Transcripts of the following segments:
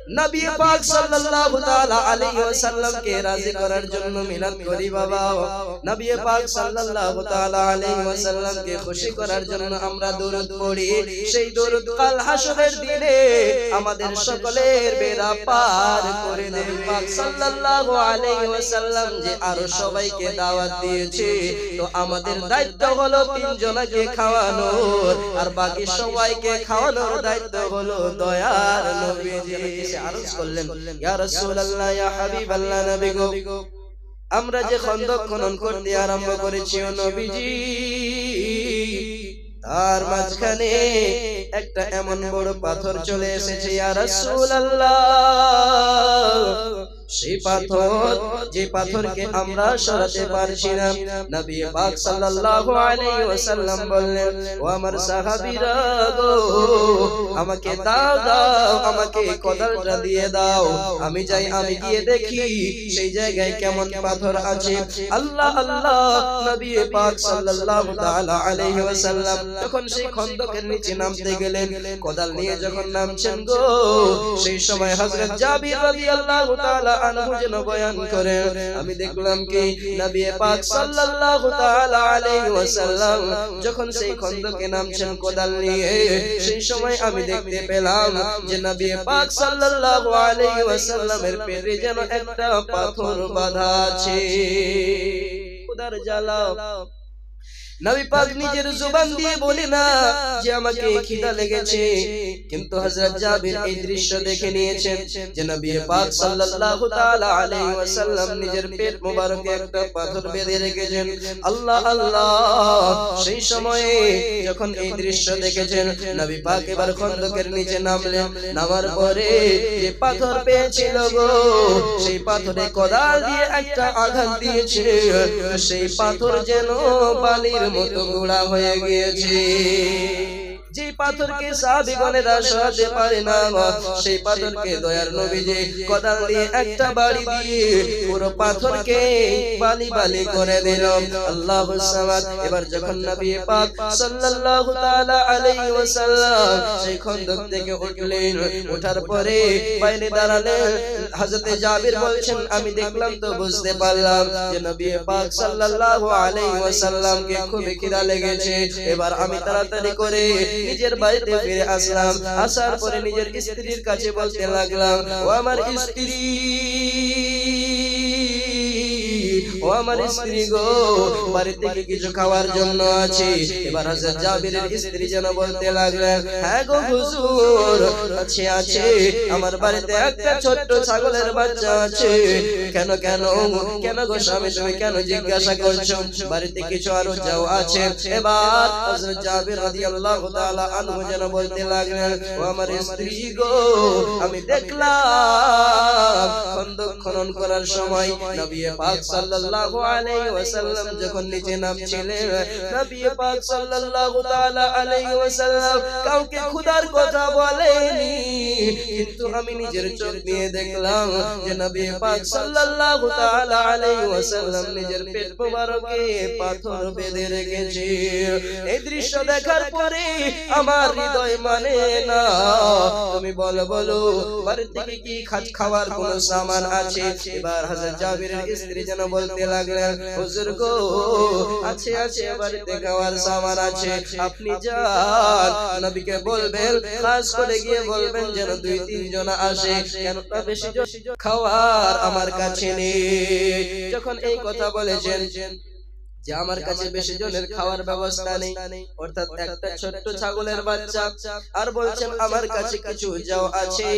নবী পাক সাল্লাল্লাহু তাআলা আলাইহি ওয়াসাল্লাম কে রাজি করার জন্য মিলাদ করি বাবা। নবী পাক সাল্লাল্লাহু তাআলা আলাইহি ওয়াসাল্লাম কে খুশি করার জন্য আমরা দরুদ পড়ি। সেই দরুদ কাল হাসরের দিনে আমাদের সকলের বেড়া পার করে দেবে। পাক সাল্লাল্লাহু আলাইহি ওয়াসাল্লাম যে আরো সবাইকে দাওয়াত দিয়েছে, তো আমাদের দায়িত্ব হলো তিনজনকে খাওয়ানোর, আর বাকি সবাইকে খাওয়ানোর দায়িত্ব হলো দয়ার নবীজি। এসে আরজ করলেন, ইয়া রাসূলুল্লাহ, ইয়া হাবিবাল্লাহ, নবী গো, আমরা যে খন্দক খনন করতে আরম্ভ করেছি ও নবীজি, তার মাঝখানে একটা এমন বড় পাথর চলে এসেছে ইয়া রাসূলুল্লাহ। সেই পাথর, যে পাথরকে আমরা সরাতে পারছি না। নবী পাক সাল্লাল্লাহু আলাইহি ওয়াসাল্লাম বললেন, ও আমার সাহাবীরা গো, আমাকে দাও দাও, আমাকে কোদালটা দিয়ে দাও, আমি যাই, আমি গিয়ে দেখি সেই জায়গায় কেমন পাথর আছে। আল্লাহ আল্লাহ, নবী পাক সাল্লাল্লাহু তাআলা আলাইহি ওয়াসাল্লাম যখন সেই খন্দকের নিচে নামতে গেলেন, কোদাল নিয়ে যখন নামছেন গো, সেই সময় হযরত জাবির রাদিয়াল্লাহু তাআলা আনহু যেন বয়ান করে, আমি দেখলাম কি নবী পাক সাল্লাল্লাহু তাআলা আলাইহি ওয়াসাল্লাম যখন সেই খন্দকে নামছেন কোদাল নিয়ে, সেই সময় আমি দেখতে পেলাম যে নবী পাক সাল্লাল্লাহু আলাইহি ওয়াসাল্লামের পেটে যেন একটা পাথর বাঁধা আছে। খোদার জ্বালা, নবী পাক নিজের জবান দিয়ে বলে না যে আমাকে খিদা লেগেছে, কিন্তু হযরত জাবির এই দৃশ্য দেখে নিয়েছেন যে নবী পাক সাল্লাল্লাহু তাআলা আলাইহি ওয়াসাল্লাম নিজের পেট মোবারকে একটা পাথর বেঁধে রেখেছেন। আল্লাহ আল্লাহ, সেই সময়ে যখন এই দৃশ্য দেখেছেন, নবী পাক এবার খন্দকের নিচে নামলেন। নামার পরে যে পাথর পেয়েছিল গো, সেই পাথরে কোদাল দিয়ে একটা আঘাত দিয়েছে, সেই পাথর যেন বালির মতো গুঁড়া হয়ে গিয়েছে। যে পাথরকে সাহাবীগণেরা সরাতে পারে না, সেই পাথরকে দয়ার নবীজি কোদাল দিয়ে একটা বাড়ি দিয়ে পুরো পাথরকে বালি বালি করে দিল। আল্লাহুস সামাদ। এবার যখন নবী পাক সাল্লাল্লাহু তাআলা আলাইহি ওয়াসাল্লাম সেই খন্দক থেকে উঠলেন, ওঠার পরে বাইরে দাঁড়ালেন, হযরত জাবির বলছেন, আমি দেখলাম তো বুঝতে পারলাম যে নবী পাক সাল্লাল্লাহু আলাইহি ওয়াসাল্লামকে খুব খিদা লেগেছে। এবার আমি তাড়াতাড়ি করে নিজের বাড়িতে ফিরে আসলাম। আসার পরে নিজের স্ত্রীর কাছে বলতে লাগলাম, ও আমার স্ত্রী, ও আমার স্ত্রী গো, বাড়িতে কি কিছু খাওয়ার জন্য আছে? এবার হযরত জাবিরের স্ত্রী যেন বলতে লাগলেন, হ্যাঁ গো হুজুর, আছে আছে, আমার বাড়িতে একটা ছোট্ট ছাগলের বাচ্চা আছে। কেন কেন কেন গো স্বামী, তুমি কেন জিজ্ঞাসা করছো? বাড়িতে কিছু আরো যাও আছে। এবার হযরত জাবির রাদিয়াল্লাহু তাআলা আনহু যেন বলতে লাগলেন, ও আমার স্ত্রী গো, আমি দেখলাম খন্দক খনন করার সময় নবী পাক সাল্লাল্লাহু আলাইহি ওয়াসাল্লাম যখন নিচে নামছিলেন, নবী পাক সাল্লাল্লাহু তাআলা আলাইহি ওয়াসাল্লাম কাউকে খোদার কথা বলেনি, কিন্তু আমি নিজের চোখ দিয়ে দেখলাম যে নবী পাক সাল্লাল্লাহু তাআলা আলাইহি ওয়াসাল্লাম নিজের পেট মোবারকে পাথর বেঁধে রেখেছে। এই দৃশ্য দেখার পরে আমার হৃদয় মানে না। তুমি বলো বলো, বাড়ি থেকে কি খাওয়ার কোনো সামান আছে? এবার হযরত জাবিরের স্ত্রী যেন বলতে লাগলেন, হুজুর গো, আছে আছে, বাড়িতে খাওয়ার সামান আছে, আপনি যান, নবীকে বলবেন, খাস করে গিয়ে বলবেন যেন 2-3 জন আসে, কেননা বেশি খাওয়ার আমার কাছে নেই। যখন এই কথা বলেছেন যে আমার কাছে বেশি জনের খাওয়ার ব্যবস্থা নেই, অর্থাৎ একটা ছোট্ট ছাগলের বাচ্চা, আর বলছেন আমার কাছে কিছু যাও আছে,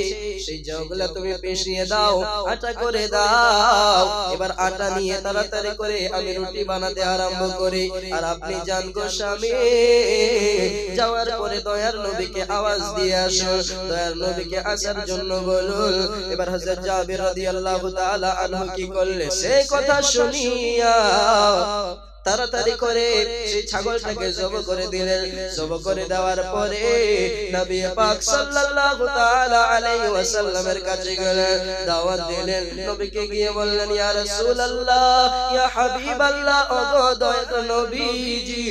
সেই যাওগুলা তুমি পিষিয়ে দাও, আটা করে দাও। এবার আটা নিয়ে তাড়াতাড়ি করে আমি রুটি বানাতে আরম্ভ করি, আর আপনি যান গো স্বামী, যাওয়ার পরে দয়ার নবীকে আওয়াজ দিয়ে আসো, দয়ার নবীকে আসার জন্য বলুন। এবার হযরত জাবির রাদিয়াল্লাহু তাআলা আনহু কি করলেন, সেই কথা শুনিয়া তাড়াতাড়ি করে সেই ছাগলটাকে জব করে দিলেন। জব করে দেওয়ার পরে নবী পাক সাল্লাল্লাহু তাআলা আলাইহি ওয়াসাল্লামের কাছে গেলেন, দাওয়াত দিলেন। নবীকে গিয়ে বললেন, ইয়া রাসূলুল্লাহ, ইয়া হাবিবাল্লাহ, ওগো দয়ার নবীজি,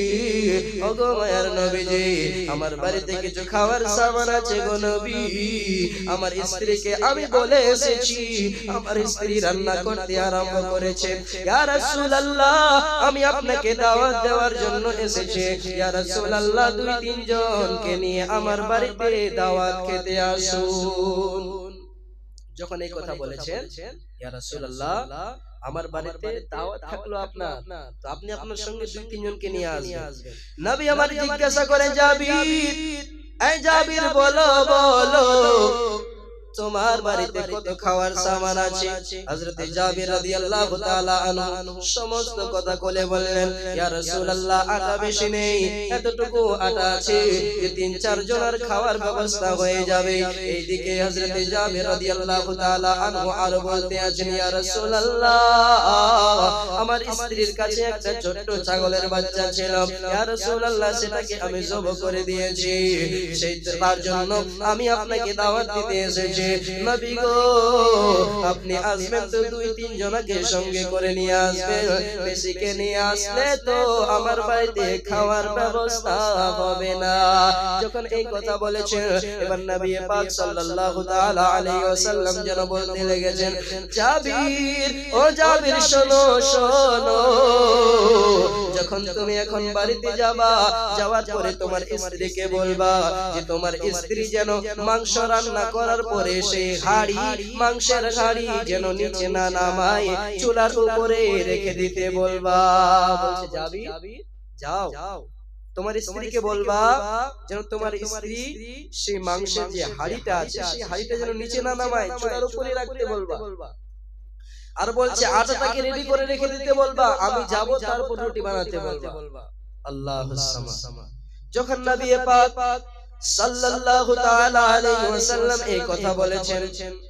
ওগো মায়ার নবীজি, আমার বাড়িতে কিছু খাবার সামান আছে গো নবী। আমার স্ত্রীকে আমি বলে এসেছি, আমার স্ত্রী রান্না করতে আরম্ভ করেছে। ইয়া রাসূলুল্লাহ, আমি আপনাকে দাওয়াত দেওয়ার জন্য এসেছি। ইয়া রাসূলুল্লাহ, 2-3 জনকে নিয়ে আমার বাড়িতে দাওয়াত খেতে আসুন। যখন এই কথা বলেছেন, ইয়া রাসূলুল্লাহ, আমার বাড়িতে দাওয়াত থাকলো আপনার, তো আপনি আপনার সঙ্গে 2-3 জনকে নিয়ে আসবেন। নবী আমার জিজ্ঞাসা করে, জাবির, এই জাবির, বলো বলো তোমার বাড়িতে কত খাওয়ার সামান আছে? হযরত জাবির রাদিয়াল্লাহু তাআলা আনহু সমস্ত কথা বলে বললেন, ইয়া রাসূলুল্লাহ, আটা বেশি নেই, এতটুকু আটা আছে যে 3-4 জনের খাওয়ার ব্যবস্থা হয়ে যাবে। এইদিকে হযরত জাবির রাদিয়াল্লাহু তাআলা আনহু আরো বলতে আছেন, ইয়া রাসূলুল্লাহ, আমার স্ত্রীর কাছে একটা ছোট্ট ছাগলের বাচ্চা ছিল, ইয়া রাসূলুল্লাহ, সেটাকে আমি জব করে দিয়েছি, সেই তার জন্য আমি আপনাকে দাওয়াত দিতে এসেছি। নবী গো, আপনি আসবেন তো 2-3 জনকে সঙ্গে করে নিয়ে আসবেন, বেশিকে নিয়ে আসলে তো আমার বাড়িতে খাওয়ার ব্যবস্থা হবে না। যখন এই কথা বলেছেন, এবার নবী পাক সাল্লাল্লাহু তাআলা আলাইহি ওয়াসাল্লাম যেন বলতে লেগেছেন, জাবির, ও জাবির, শোনো শোনো, যখন তুমি এখন বাড়িতে যাবা, যাওয়ার পরে তোমার স্ত্রীকে বলবা যে তোমার স্ত্রী যেন মাংস রান্না করার পরে সেই হাড়ি, মাংসের হাড়ি যেন নিচে না নামায়, চুলার উপরে রেখে দিতে বলবা। বলছে, জাবির, যাও, তোমার স্ত্রীকে বলবা যেন তোমার স্ত্রী সেই মাংসের যে হাড়িটা আছে, সেই হাড়িটা যেন নিচে না নামায়, চুলার উপরে রাখতে বলবা। আর বলছে, আটাটাকে রেডি করে রেখে দিতে বলবা, আমি যাব, তারপর রুটি বানাতে বলবা। আল্লাহুস সামাদ। যখন নবী পাক সাল্লাল্লাহু তাআলা আলাইহি ওয়াসাল্লাম এই কথা বলেছেন,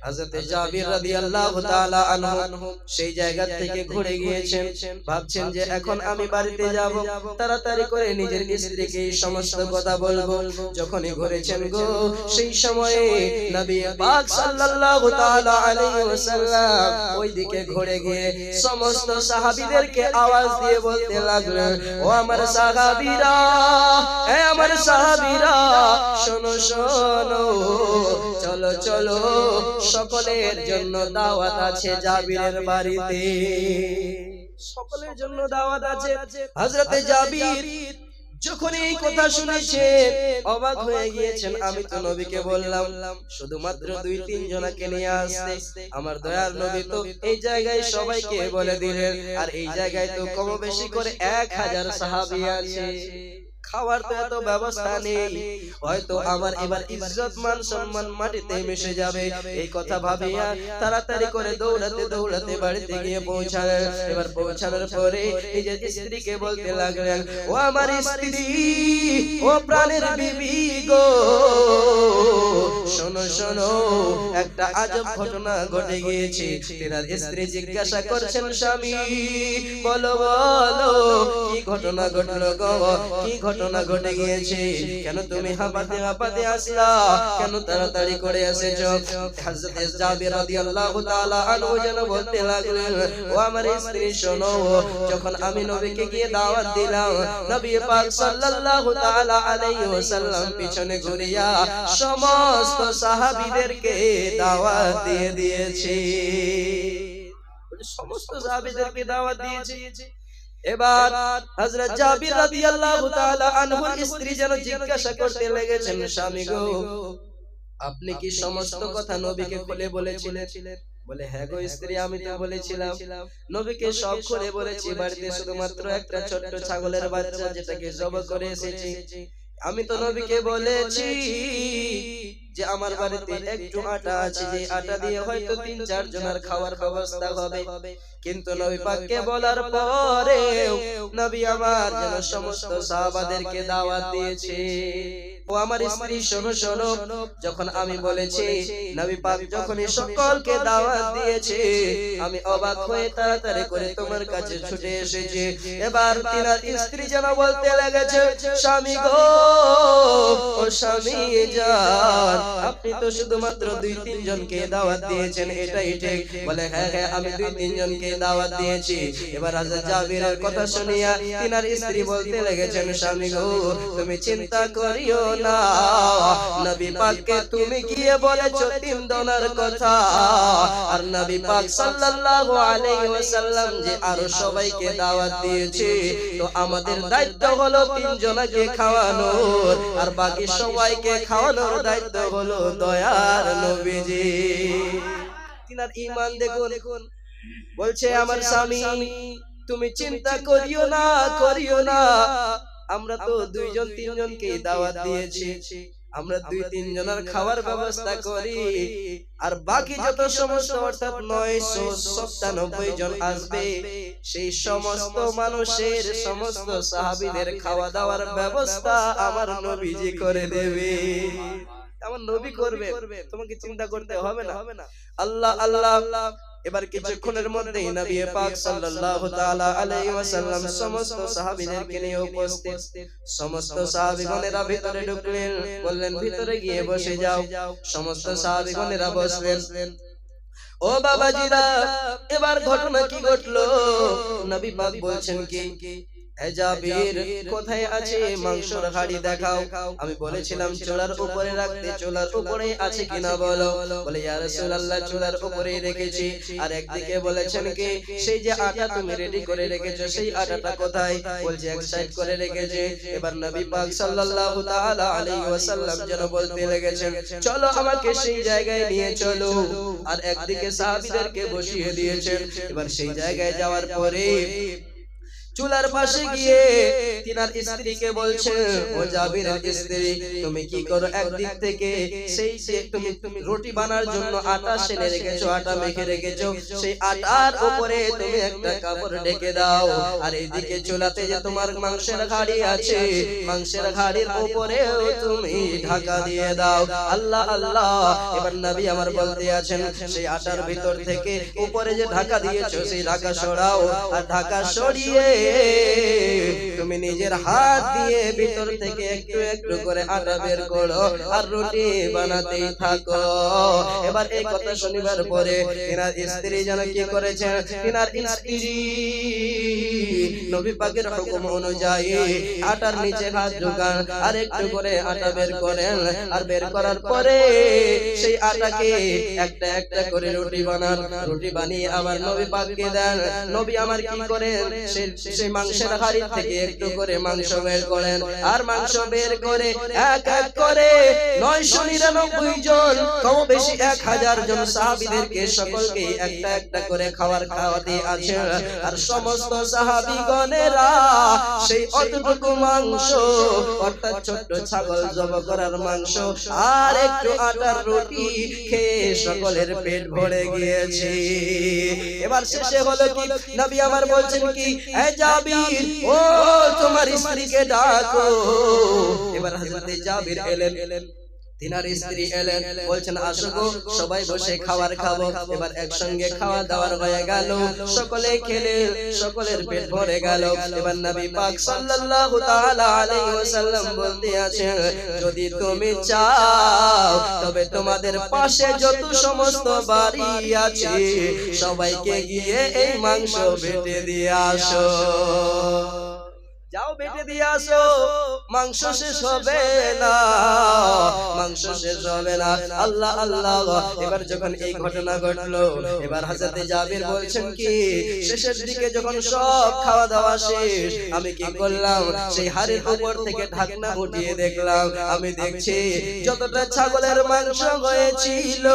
হযরত জাবির রাদিয়াল্লাহু তাআলা আনহু সেই জায়গা থেকে ঘুরে গিয়েছেন, ভাবছেন যে এখন আমি বাড়িতে যাব, তাড়াতাড়ি করে নিজের স্ত্রীকে এই সমস্ত কথা বলবো। যখনই ঘুরেছেন গো, সেই সময়ে নবী পাক সাল্লাল্লাহু তাআলা আলাইহি ওয়াসাল্লাম ওইদিকে ঘুরে গিয়ে সমস্ত সাহাবীদেরকে আওয়াজ দিয়ে বলতে লাগলেন, ও আমার সাহাবীরা, হে আমার সাহাবীরা, শোনো শোনো, চলো চলো, সকলের জন্য দাওয়াত আছে জাবিরের বাড়িতে, সকলের জন্য দাওয়াত আছে। হযরত জাবির যখন এই কথা শুনেছেন, অবাক হয়ে গিয়েছেন। আমি তো নবীকে বললাম শুধুমাত্র 2-3 জনকে নিয়ে আসতে, আমার দয়ার নবী তো এই জায়গায় সবাইকে বলে দিলেন, আর এই জায়গায় তো কম বেশি করে 1000 সাহাবী আছে, খাওয়ার তো এত ব্যবস্থা নেই, হয়তো আমার এবার ইজ্জত মান সম্মান মাটিতে মিশে যাবে। এই কথা ভাবিয়া তাড়াতাড়ি করে দৌড়াতে দৌড়াতে বাড়িতে গিয়ে পৌঁছালেন। এবার পৌঁছানোর পরে নিজের স্ত্রীকে বলতে লাগলেন, ও আমার স্ত্রী, ও প্রাণের বিবি গো, শোনো শোনো, একটা আজব ঘটনা ঘটে গিয়েছে। তেনার স্ত্রী জিজ্ঞাসা করছেন, স্বামী বলো বলো, কি ঘটনা ঘটলো গো, কি ঘটনা ঘটে গিয়েছে, কেন তুমি হাঁপাতে হাঁপাতে আসলা, কেন তাড়াতাড়ি করে এসেছো? হযরত জাবির রাদিয়াল্লাহু তাআলা আনহু যেন বলতে লাগলেন, ও আমার স্ত্রী শোনো, যখন আমি নবীকে গিয়ে দাওয়াত দিলাম, নবী পাক সাল্লাল্লাহু তাআলা আলাইহি ওয়াসাল্লাম পিছনে ঘুরিয়া সমস্ত সাহাবীদেরকে দাওয়াত দিয়ে দিয়েছে, সমস্ত সাহাবীদেরকে দাওয়াত দিয়েছে। এবার হযরত জাবির রাদিয়াল্লাহু তাআলা আনহুর স্ত্রী যেন জিজ্ঞাসা করতে লেগেছেন, স্বামী গো, আপনি কি সমস্ত কথা নবীকে খুলে বলেছিলেন? বলে, হ্যাঁ গো স্ত্রী, আমি তো বলেছিলাম, নবীকে সব খুলে বলেছি, বাড়িতে শুধুমাত্র একটা ছোট্ট ছাগলের বাচ্চা যেটাকে জব করে এসেছি। আমি তো নবীকে বলেছি যে আমার বাড়িতে একটু আটা আছে, যে আটা দিয়ে হয়তো 3-4 জনের খাওয়ার ব্যবস্থা হবে, কিন্তু নবী পাককে বলার পরে নবী আমার যেন সমস্ত সাহাবাদেরকে দাওয়াত দিয়েছে। ও আমার স্ত্রী শোনো শোনো, যখন আমি বলেছি নবী পাক যখনই সকলকে দাওয়াত দিয়েছে, আমি অবাক হয়ে তাড়াতাড়ি করে তোমার কাছে ছুটে এসেছি। এবার তিনার স্ত্রী যেন বলতে লেগেছে, স্বামী গো, ও স্বামী জান, আপনি তো শুধুমাত্র 2-3 জনকে দাওয়াত দিয়েছেন, এটাই ঠিক? বলে হ্যাঁ হ্যাঁ, আমি 2-3 জনকে দাওয়াত দিয়েছি। এবার হযরত জাবিরের কথা শুনিয়া তিনার স্ত্রী বলতে লেগেছেন, স্বামী গো, তুমি চিন্তা করিও না, নবী পাককে তুমি গিয়ে বলেছো 3 জনের কথা, আর নবী পাক সাল্লাল্লাহু আলাইহি ওয়াসাল্লাম যে আরো সবাইকে দাওয়াত দিয়েছে, তো আমাদের দায়িত্ব হলো 3 জনকে খাওয়ানোর, আর বাকি সবাইকে খাওয়ানোর দায়িত্ব হলো দয়ার নবীজি। তিনার ঈমান দেখুন, বলছে আমার স্বামী তুমি চিন্তা করিও না, করিও না, আমরা তো 2-3 জনকে দাওয়াত দিয়েছি, আমরা 2-3 জনের খাওয়ার ব্যবস্থা করি, আর বাকি যত সমস্ত অর্থাৎ 997 জন আসবে, সেই সমস্ত মানুষের সমস্ত সাহাবীদের খাওয়া দাওয়ার ব্যবস্থা আমার নবীজি করে দেবে। আমার নবী করবে, তোমাকে চিন্তা করতে হবে না। আল্লাহ আল্লাহ। এবার কিছুক্ষণের মধ্যেই নবী পাক সাল্লাল্লাহু তাআলা আলাইহি ওয়াসাল্লাম সমস্ত সাহাবীদেরকে নিয়ে উপস্থিত। সমস্ত সাহাবীগণেরা ভিতরে ঢুকলেন, বললেন ভিতরে গিয়ে বসে যাও। সমস্ত সাহাবীগণেরা বসলেন। ও বাবাজিরা, এবার ঘটনা কি ঘটলো? নবী পাক বলছেন কি, হে জাবির, কোথায় আছে মাংসের হাড়ি দেখাও। আমি বলেছিলাম চুলার উপরে রাখতে, চুলার উপরে আছে কিনা বলো। বলে ইয়া রাসূলুল্লাহ, চুলার উপরেই রেখেছি। আর একদিকে বলেছেন কি, সেই যে আটা তুমি রেডি করে রেখেছো, সেই আটাটা কোথায়? বলছে এক সাইড করে রেখেছে। এবার নবী পাক সাল্লাল্লাহু তাআলা আলাইহি ওয়াসাল্লাম যেন বলতে লেগেছেন, চলো আমাকে সেই জায়গায় নিয়ে চলো। আর একদিকে সাহাবীদেরকে বসিয়ে দিয়েছেন। এবার সেই জায়গায় যাওয়ার পরে চুলার পাশে গিয়ে তিনার স্ত্রীকে বলছে, ও জাবিরের স্ত্রী, তুমি কি করো? একদিক থেকে সেই যে তুমি রুটি বানার জন্য আটা সেনে রেখেছো, আটা মেখে রেখেছো, সেই আটার উপরে তুমি একটা কাপড় ঢেকে দাও। আর এইদিকে চুলাতে যে তোমার মাংসের হাড়ি আছে, মাংসের হাড়ির উপরে তুমি ঢাকা দিয়ে দাও। আল্লাহ আল্লাহ। এবার নবী আমার বলতে আছেন, সেই আটার ভিতর থেকে উপরে যে ঢাকা দিয়েছো, সেই ঢাকা সরাও। আর ঢাকা সরিয়ে তুমি নিজের হাত দিয়ে ভিতর থেকে একটু একটু করে আটা বের করো, আর রুটি বানাতেই থাকো। এবার এই কথা শুনিবার পরে তিনার স্ত্রী যেন কি করেছেন, তিনার স্ত্রী নবী পাকের হুকুম অনুযায়ী আটার নিচে হাত ঢোকান, আর একটু করে আটা বের করেন। আর বের করার পরে সেই আটাকে একটা একটা করে রুটি বানান। রুটি বানিয়ে আবার নবী পাককে দেন। নবী আমার কি করেন, সেই মাংসের হাড়ি থেকে একটু করে মাংস বের করেন। আর মাংস বের করে এক এক করে 999 জন, কম বেশি 1000 জন সাহাবীদেরকে সকলকে একটা একটা করে খাওয়াতে আছেন। আর সমস্ত সাহাবীগণেরা সেই অতটুকু মাংস, অর্থাৎ ছোট্ট ছাগল জবাই করার মাংস আর একটু আটার রুটি খেয়ে সকলের পেট ভরে গিয়েছে। এবার শেষে হলো কি, নবী আমার বলছেন কি, হে জাবির, ও তোমার স্ত্রীকে ডাকো। এবার হযরত জাবির এলেন, তিনার স্ত্রী এলেন, বলছেন আসো গো, সবাই বসে খাবার খাবো। এবার একসঙ্গে খাওয়া দাওয়ার হয়ে গেল, সকলে খেলে সকলের পেট ভরে গেল। এবার নবী পাক সাল্লাল্লাহু তাআলা আলাইহি ওয়াসাল্লাম বলতে আছেন, যদি তুমি চাও তবে তোমাদের পাশে যত সমস্ত বাড়ি আছে সবাইকে গিয়ে এই মাংস বেটে দিয়ে আসো। যাও বেটে দিয়ে আসো, মাংস শেষ হবে না, মাংস শেষ হবে না। আল্লাহ আল্লাহ। এবার যখন এই ঘটনা ঘটলো, এবার হযরত জাবির বলছেন কি, শেষের দিকে যখন সব খাওয়া দাওয়া শেষ, আমি কি করলাম, সেই হাড়ির উপর থেকে ঢাকনা উঠিয়ে দেখলাম, আমি দেখছি যতটা ছাগলের মাংস হয়েছিল,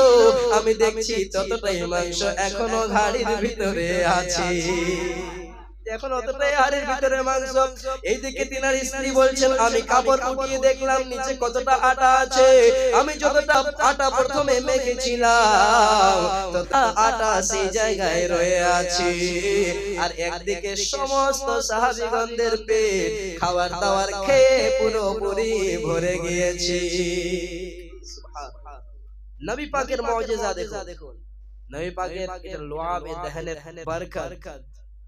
আমি দেখছি ততটাই মাংস এখনো হাড়ির ভিতরে আছে। এখন অতটাই হাড়ের ভিতরে মাংস। এইদিকে তিনার স্ত্রী বলছেন আমি কাপড় উঠিয়ে দেখলাম নিচে কতটা আটা আছে। আমি যতটা আটা প্রথমে মেখেছিলাম তো তা আটা সেই জায়গায় রয়ে আছে। আর একদিকে সমস্ত সাহাবীগণদের পেট খাবার দাবার খেয়ে পুরোপুরি ভরে গিয়েছে। নবী পাকের মুজিজা দেখুন, নবী পাকের এটা লুআবে দহনের বরকত।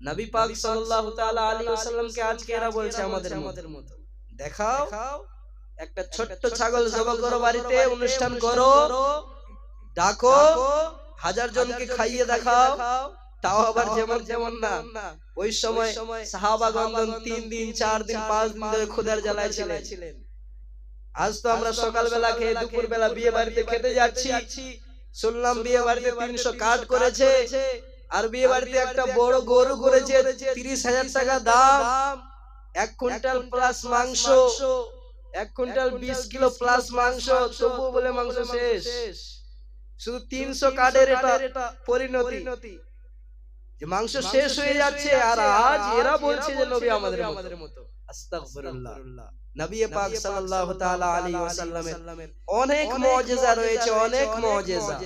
নবী পাক সাল্লাল্লাহু তাআলা আলাইহি ওয়াসাল্লামকে আজকে এরা বলছে আমাদের মতো দেখাও একটা ছোট্ট ছাগল জবাই করো, বাড়িতে অনুষ্ঠান করো, ডাকো, 1000 জনকে খাইয়ে দেখাও, তাও আবার যেমন না। ওই সময় সাহাবাগণ 3 দিন 4 দিন 5 দিন ধরে ক্ষুধার জ্বালায় ছিলেন। আজ তো আমরা সকালবেলা খেয়ে দুপুর বেলা বিয়ে বাড়িতে খেতে যাচ্ছি। শুনলাম বিয়ে বাড়িতে 300 কাট করেছে, আর বিয়ে বাড়িতে একটা বড় গরু করেছে 30,000 টাকা দাম। 1 কুইন্টাল প্লাস মাংস, 1 কুইন্টাল 20 কিলো প্লাস মাংস, তবু বলে মাংস শেষ। শুধু 300 কাটের এটা পরিণতি যে মাংস শেষ হয়ে যাচ্ছে। আর আজ এরা বলছে যে নবী আমাদের মতো। আস্তাগফিরুল্লাহ। নবী পাক সাল্লাল্লাহু তাআলা আলাইহি ওয়াসাল্লামের অনেক মুজিজা রয়েছে, অনেক মুজিজা।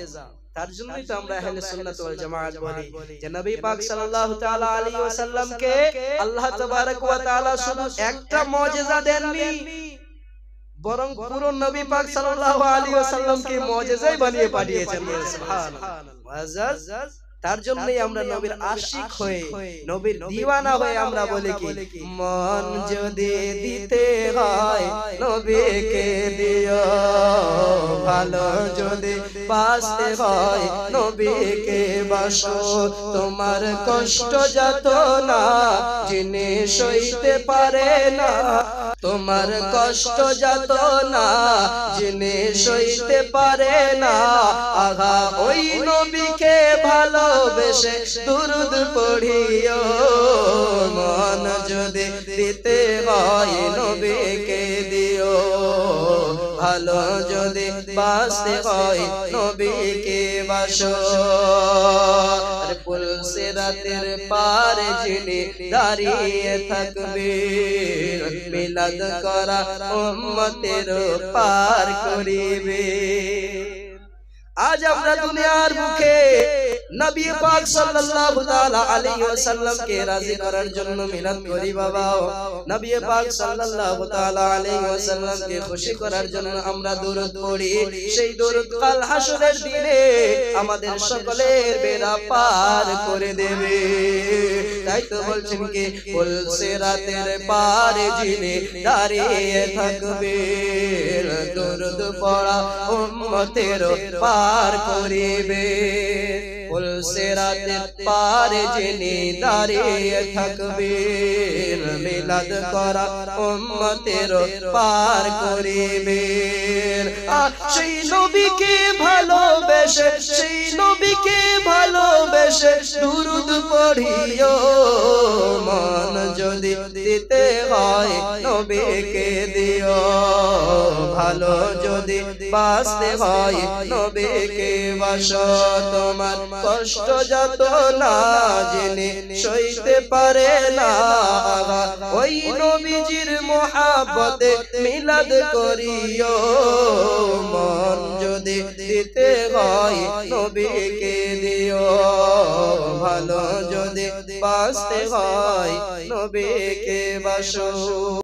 তার জন্যই তো আমরা আহলে সুন্নাত ওয়াল জামাত বলি যে নবী পাক সাল্লাল্লাহু তাআলা আলাইহি ওয়াসাল্লামকে আল্লাহ তাবারক ওয়া তাআলা শুধু একটা মুজিজা দেননি, বরং পুরো নবী পাক সাল্লাল্লাহু আলাইহি ওয়াসাল্লামকে মুজিজাই বানিয়ে পাঠিয়েছেন। সুবহানাল্লাহ। তার জন্যই আমরা নবীর আশিক হয়ে, নবীর দিওয়ানা হয়ে আমরা বলি কি মন যদি দিতে হয় নবীকে দিও, ভালো যদি বাসতে হয় নবীকে বাসো। তোমার কষ্ট যাতনা যিনি সইতে পারে না, তোমার কষ্ট যাতনা যিনি সইতে পারে না, আহা ওই নবীকে ভালোবেসে দুরূদ পড়িও। মন যদি দিতে হয় নবীকে দিও, ভালো যদি বাসতে হয় নবীকে বাসো। পুলসিরাতের পারে যিনি দাঁড়িয়ে থাকবে, মিলাদ করা উম্মতের পার করিবে। আজ আমরা দুনিয়ার মুখে নবী পাক সাল্লাল্লাহু তাআলা আলাইহি ওয়াসাল্লামকে রাজি করার জন্য মিলাদ করি বাবা। নবী পাক সাল্লাল্লাহু তাআলা আলাইহি ওয়াসাল্লামকে খুশি করার জন্য আমরা দরুদ পড়ি। সেই দরুদ কাল হাসরের দিনে আমাদের সকলের বেড়া পার করে দেবে। তাই তো বলছেন কি পুলসিরাতের পারে যিনি দাঁড়িয়ে থাকবে, দরুদ পড়া উম্মতের পার করিবে। পুলসিরাতের পারে যিনি দাঁড়িয়ে থাকবে, মিলাদ করা উম্মতের পার করিবে। সেই নবীকে ভালোবেসে, সেই নবীকে ভালোবেসে দুরূদ পড়িও। মন যদি দিতে হয় নবীকে দিও, ভালো যদি বাসতে হয় নবীকে বাসো। তোমার কষ্ট যাতনা যিনি সইতে পারে না, ওই নবীজির মোহাব্বতে মিলাদ করিও। মন যদি দিতে হয় নবীকে দিও, ভালো যদি বাসতে হয় নবীকে বাসো।